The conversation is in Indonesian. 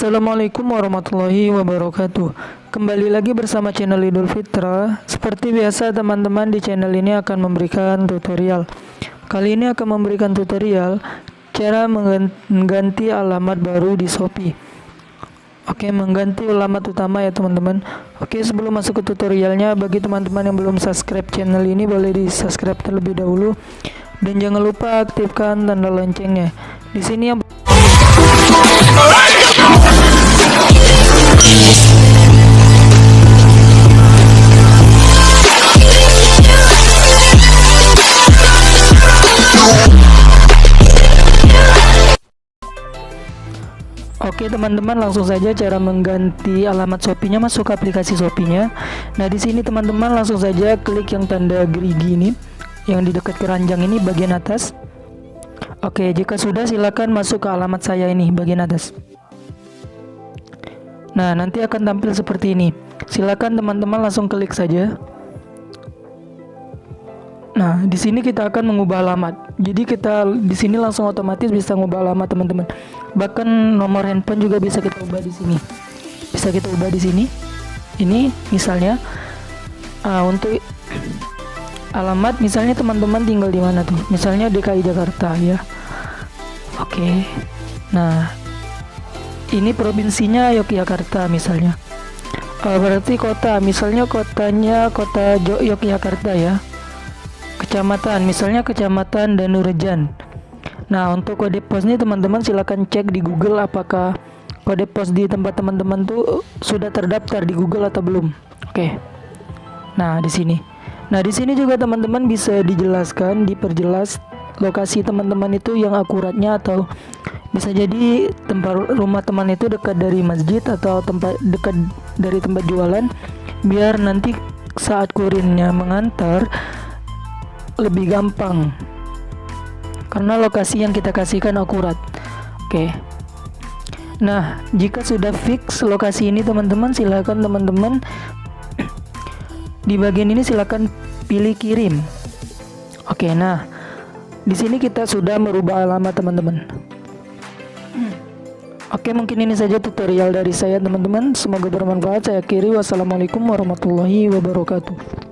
Assalamualaikum warahmatullahi wabarakatuh. Kembali lagi bersama channel Idul Fitra. Seperti biasa teman-teman, di channel ini akan memberikan tutorial. Kali ini akan memberikan tutorial cara mengganti alamat baru di Shopee. Oke, mengganti alamat utama ya teman-teman. Oke, sebelum masuk ke tutorialnya, bagi teman-teman yang belum subscribe channel ini, boleh di subscribe terlebih dahulu. Dan jangan lupa aktifkan tanda loncengnya. Di sini yang Oke teman-teman, langsung saja cara mengganti alamat Shopee-nya, masuk ke aplikasi Shopee-nya. Nah, di sini teman-teman langsung saja klik yang tanda gerigi ini, yang di dekat keranjang ini bagian atas. Oke, jika sudah silakan masuk ke alamat saya ini bagian atas. Nah, nanti akan tampil seperti ini. Silakan teman-teman langsung klik saja. Nah, di sini kita akan mengubah alamat. Jadi kita di sini langsung otomatis bisa mengubah alamat teman-teman. Bahkan nomor handphone juga bisa kita ubah di sini. Bisa kita ubah di sini. Ini misalnya untuk alamat, misalnya teman-teman tinggal di mana tuh? Misalnya DKI Jakarta ya. Oke. Nah, ini provinsinya Yogyakarta misalnya. Berarti kota, misalnya kotanya kota Yogyakarta ya. Kecamatan, misalnya Kecamatan Danurejan. Nah, untuk kode pos ini teman-teman silakan cek di Google apakah kode pos di tempat teman-teman tuh sudah terdaftar di Google atau belum. Oke. Nah, di sini. Nah, di sini juga teman-teman bisa diperjelas lokasi teman-teman itu yang akuratnya, atau bisa jadi tempat rumah teman itu dekat dari masjid atau dekat dari tempat jualan, biar nanti saat kurirnya mengantar lebih gampang karena lokasi yang kita kasihkan akurat. Oke. Nah, jika sudah fix lokasi ini teman-teman, silakan teman-teman di bagian ini silakan pilih kirim. Oke, nah di sini kita sudah merubah alamat teman-teman. Oke, mungkin ini saja tutorial dari saya teman-teman. Semoga bermanfaat. Saya akhiri. Wassalamualaikum warahmatullahi wabarakatuh.